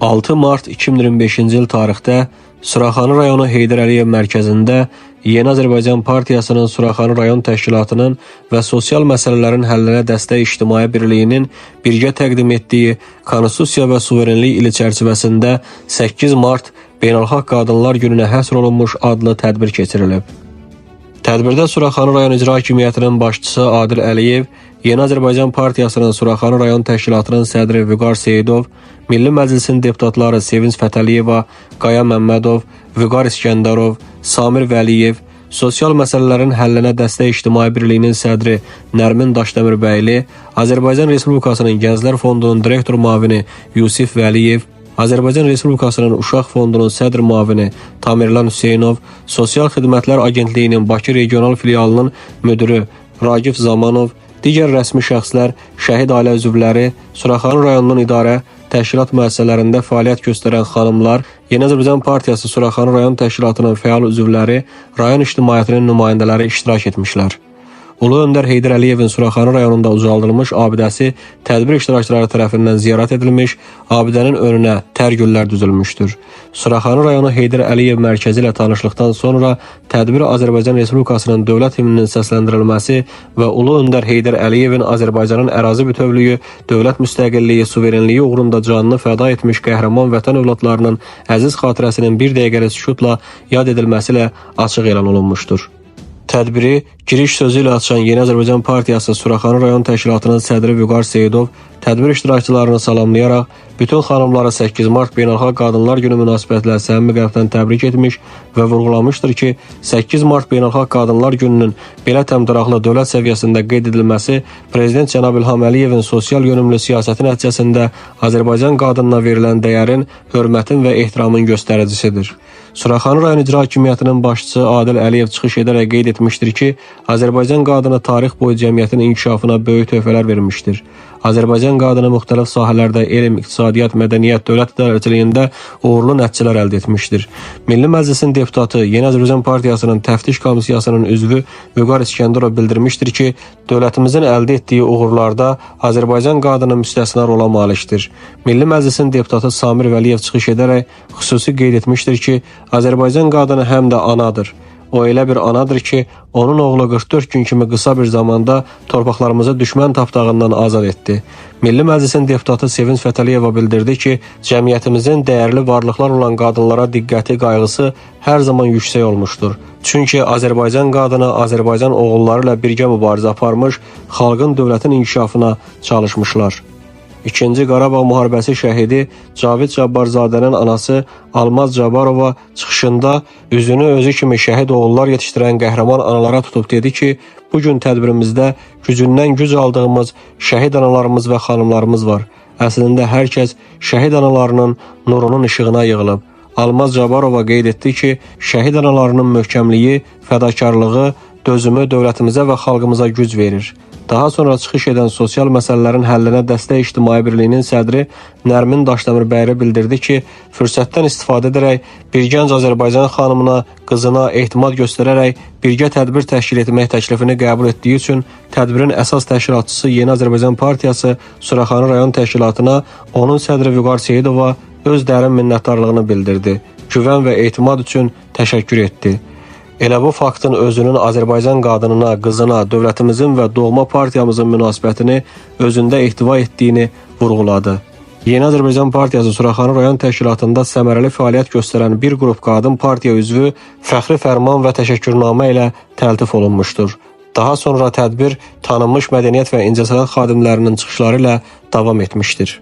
6 mart 2025-ci il tarixdə Suraxanı rayonu Heydər Əliyev mərkəzində Yeni Azərbaycan Partiyasının Suraxanı rayon təşkilatının və sosial məsələlərin həllinə dəstək ictimai birliyinin birgə təqdim etdiyi Konstitusiya və Suverenlik ili çərçivəsində 8 mart Beynəlxalq Qadınlar Gününə həsr olunmuş adlı tədbir keçirilib. Tədbirdə Suraxanı rayon icra hakimiyyətinin başçısı Adil Əliyev, Yeni Azərbaycan Partiyasının Suraxanı rayon təşkilatının sədri Vüqar Seyidov, Milli Məclisin deputatları Sevinç Fətəliyeva, Qaya Məmmədov, Vüqar İskəndərov, Samir Vəliyev, sosial məsələlərin həllinə dəstək ictimai birliyinin sədri Nərmin Daşdəmirbəyli, Azərbaycan Respublikasının Gənclər Fondunun direktor müavini Yusif Vəliyev, Azərbaycan Respublikasının Uşaq Fondunun sədr müavini Tamerlan Hüseynov, Sosial Xidmətlər Agentliyinin Bakı regional filialının müdürü Ragif Zamanov, digər rəsmi şəxslər, şəhid ailə üzvləri, Suraxanı rayonunun idarə təşkilat müəssisələrində fəaliyyət göstərən xanımlar, Yeni Azərbaycan Partiyası Suraxanı rayon təşkilatının fəal üzvləri, rayon ictimaiyyətinin nümayəndələri iştirak etmişlər. Ulu Öndər Heydər Əliyevin Suraxanı rayonunda ucaldılmış abidəsi tədbir iştirakçıları tərəfindən ziyaret edilmiş, abidənin önünə tər güllər düzülmüşdür. Suraxanı rayonu Heydər Əliyev mərkəzi ilə tanışlıqdan sonra tədbir Azərbaycan Respublikasının dövlət himninin səsləndirilməsi və Ulu Öndər Heydər Əliyevin Azərbaycanın ərazi bütövlüyü, dövlət müstəqilliyi, suverenliyi uğrunda canını fəda etmiş qəhrəman vətən övladlarının əziz xatirəsinin bir dəqiqəlik sükutla yad edilməsi ilə açıq elan olunmuşdur. Tədbiri giriş sözü ilə açan Yeni Azərbaycan Partiyası Suraxanı rayon təşkilatının sədri Vüqar Seyidov tədbir iştirakçılarını salamlayaraq bütün xanımları 8 mart Beynəlxalq Qadınlar Günü münasibətilə səmimi qəlbdən təbrik etmiş və vurğulamışdır ki, 8 mart Beynəlxalq Qadınlar Gününün belə təmtəraqlı dövlət səviyyəsində qeyd edilməsi Prezident Cənab İlham Əliyevin sosial yönümlü siyasəti nəticəsində Azərbaycan qadınına verilən dəyərin, hörmətin və ehtiramın göstəricisidir. Suraxanı rayon icra hakimiyyətinin başçısı Adil Əliyev çıxış edərək qeyd etmişdir ki, Azərbaycan qadını tarix boyu cəmiyyətin inkişafına böyük töhfələr vermişdir. Azərbaycan qadını müxtəlif sahələrdə elm, iqtisadiyyat, mədəniyyət, dövlət idarəçiliyində uğurlu nəticələr əldə etmişdir. Milli Məclisin deputatı, Yeni Azərbaycan Partiyasının təftiş komissiyasının üzvü Vüqar İskəndərov bildirmişdir ki, dövlətimizin əldə etdiyi uğurlarda Azərbaycan qadını müstəsna rola malikdir. Milli Məclisin deputatı Samir Vəliyev çıxış edərək xüsusi qeyd etmişdir ki, Azərbaycan qadını həm də anadır. O elə bir anadır ki, onun oğlu 44 gün kimi qısa bir zamanda torpaqlarımızı düşmən tapdağından azad etdi. Milli Məclisin deputatı Sevinç Fətəliyeva bildirdi ki, cəmiyyətimizin dəyərli varlıqlar olan qadınlara diqqəti, qayğısı hər zaman yüksək olmuşdur. Çünki Azərbaycan qadını Azərbaycan oğulları ilə birgə mübarizə aparmış, xalqın dövlətin inkişafına çalışmışlar. İkinci Qarabağ müharibəsi şəhidi Cavid Cabbarzadənin anası Almaz Cabbarova çıxışında üzünü özü kimi şəhid oğullar yetişdirən qəhrəman analara tutub dedi ki, bugün tədbirimizdə gücündən güc aldığımız şəhid analarımız və xanımlarımız var. Əslində hər kəs şəhid analarının nurunun işığına yığılıb. Almaz Cabbarova qeyd etdi ki, şəhid analarının möhkəmliyi, fədakarlığı, dözümü dövlətimizə və xalqımıza güc verir. Daha sonra çıxış edən sosial məsələlərin həllinə dəstək ictimai birliyinin sədri Nərmin Daşdəmirbəyli bildirdi ki, fürsətdən istifadə edərək bir gənc Azərbaycan xanımına, qızına etimad göstərərək birgə tədbir təşkil etmək təklifini qəbul etdiyi üçün tədbirin əsas təşkilatçısı Yeni Azərbaycan Partiyası Suraxanı rayon təşkilatına, onun sədri Vüqar Seyidova öz dərin minnətdarlığını bildirdi. Güvən və etimad üçün təşəkkür etdi. Elə bu faktın özünün Azərbaycan qadınına, qızına, dövlətimizin və doğma partiyamızın münasibətini özündə ehtiva etdiyini vurğuladı. Yeni Azərbaycan Partiyası Suraxanı rayon təşkilatında səmərəli fəaliyyət göstərən bir qrup qadın partiya üzvü fəxri fərman və təşəkkürnamə ilə təltif olunmuşdur. Daha sonra tədbir tanınmış mədəniyyət və incəsənət xadimlərinin çıxışları ilə davam etmişdir.